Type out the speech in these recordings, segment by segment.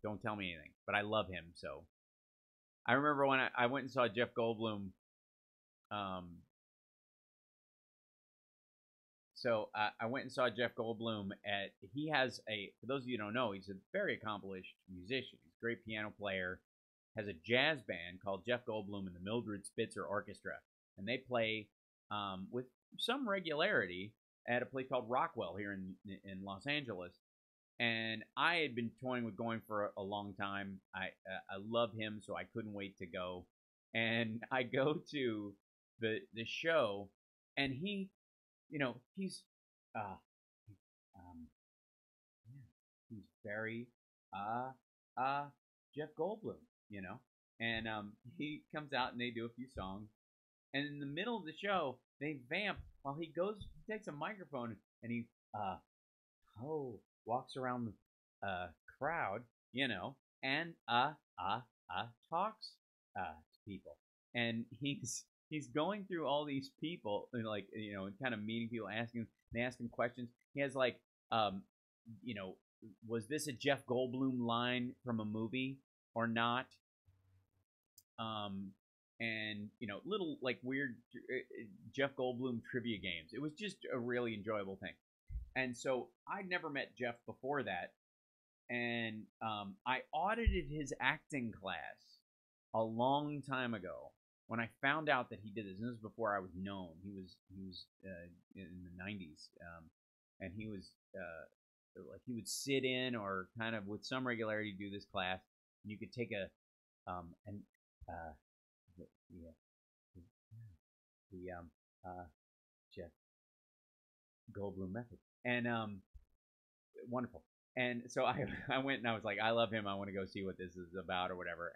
Don't tell me anything. But I love him. So I remember when I went and saw Jeff Goldblum. Um, I went and saw Jeff Goldblum at. He has a. For those of you who don't know, he's a very accomplished musician. He's a great piano player. Has a jazz band called Jeff Goldblum and the Mildred Spitzer Orchestra, and they play with some regularity at a place called Rockwell here in Los Angeles. And I had been toying with going for a long time. I love him, so I couldn't wait to go. And I go to the show, and he's uh um yeah, he's very uh uh Jeff Goldblum, and he comes out and they do a few songs, and in the middle of the show they vamp while he takes a microphone and he oh walks around the crowd, and talks to people, and he's going through all these people and and kind of meeting people, asking they ask him questions. He has you know was this a Jeff Goldblum line from a movie or not? um and little like weird Jeff Goldblum trivia games. It was just a really enjoyable thing. And so I'd never met Jeff before that, and I audited his acting class a long time ago when I found out that he did this. And this was before I was known. He was in the '90s, and he was like he would sit in or kind of with some regularity do this class. And you could take a and the the Jeff Goldblum method, and wonderful. And so I went and I was like, I love him. I want to go see what this is about or whatever.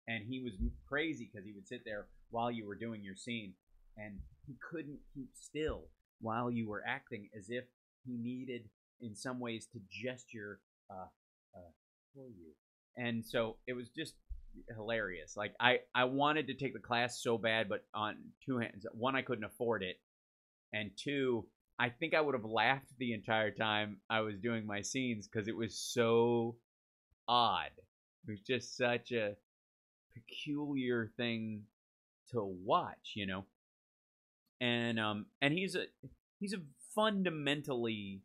And he was crazy because he would sit there while you were doing your scene, and he couldn't keep still while you were acting, as if he needed, in some ways, to gesture for you. And so it was just hilarious. Like I wanted to take the class so bad, but on two hands, one, I couldn't afford it, and two, I think I would have laughed the entire time I was doing my scenes because it was so odd. It was just such a peculiar thing to watch, And he's a fundamentally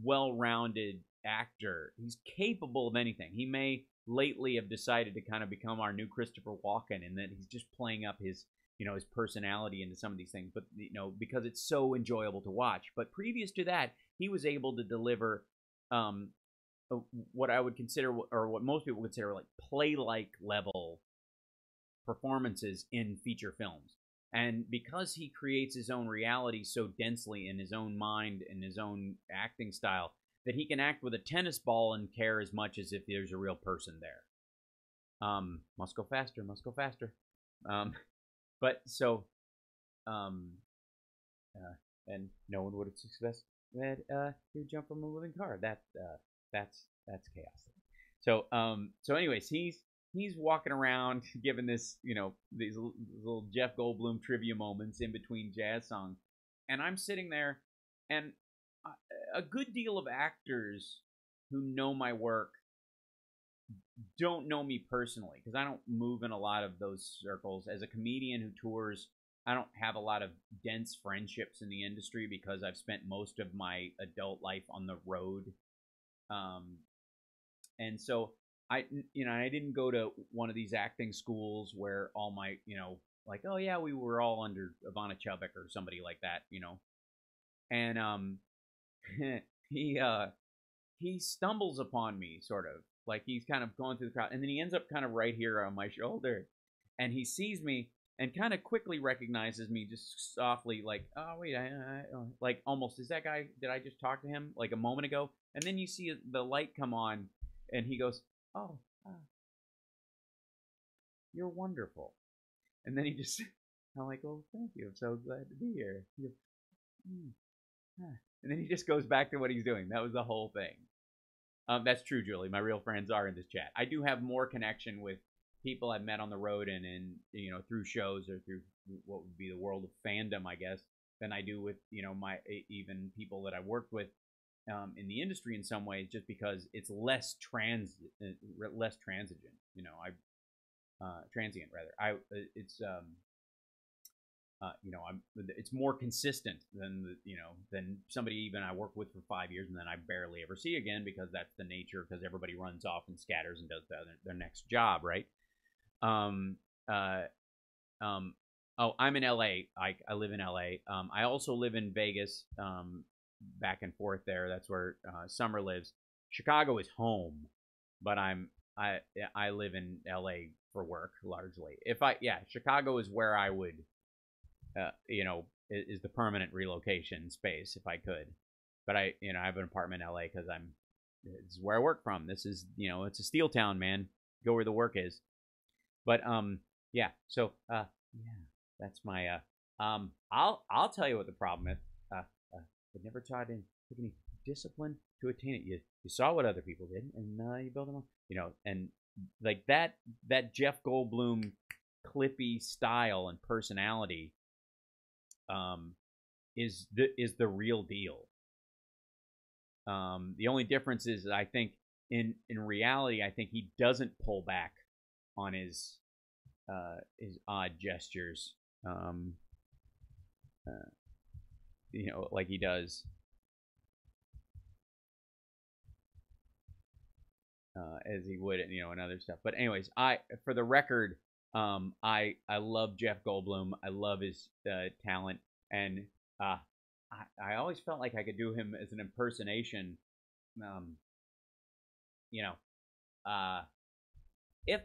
well-rounded actor. He's capable of anything. He may lately have decided to kind of become our new Christopher Walken, in that he's just playing up his his personality into some of these things, but because it's so enjoyable to watch. But previous to that, he was able to deliver what I would consider, or what most people consider, like play-like level performances in feature films. And because he creates his own reality so densely in his own mind and his own acting style, that he can act with a tennis ball and care as much as if there's a real person there. Must go faster, must go faster. But so, and no one would have suspected that he would jump from a moving car. That's chaos. So anyways, he's walking around giving this, these little Jeff Goldblum trivia moments in between jazz songs, and I'm sitting there, and a good deal of actors who know my work don't know me personally, because I don't move in a lot of those circles. As a comedian who tours, I don't have a lot of dense friendships in the industry because I've spent most of my adult life on the road. And so I didn't go to one of these acting schools where all my, like, oh yeah, we were all under Ivana Chubbuck or somebody like that, and he stumbles upon me, sort of like he's kind of going through the crowd, and then he ends up kind of right here on my shoulder, and he sees me and kind of quickly recognizes me, just softly, like, oh wait, like almost, is that guy? Did I just talk to him like a moment ago? And then you see the light come on, and he goes, oh, you're wonderful. And then I'm like, oh, thank you, I'm so glad to be here. He goes, and then he just goes back to what he's doing. That was the whole thing. That's true, Julie. My real friends are in this chat. I do have more connection with people I've met on the road and through shows, or through what would be the world of fandom, I guess, than I do with my even people that I worked with in the industry in some ways, just because it's less less transigent. Transient rather. It's more consistent than somebody even I work with for 5 years and then I barely ever see again, because that's the nature, because everybody runs off and scatters and does their next job, right? Um, uh, I'm in LA. I live in LA. I also live in Vegas, back and forth there. That's where Summer lives. Chicago is home, but I live in LA for work largely. Chicago is where I would, is the permanent relocation space if I could. But I have an apartment in LA because this is where I work from. This is, it's a steel town, man. Go where the work is. But yeah. So yeah, that's my I'll tell you what the problem is. It never took any discipline to attain it. You saw what other people did, and you build them up. And like that Jeff Goldblum clippy style and personality is the real deal. The only difference is, I think, in reality, I think he doesn't pull back on his odd gestures, like he does as he would, and other stuff. But anyways, for the record, I love Jeff Goldblum. I love his talent, and I always felt like I could do him as an impersonation. You know, if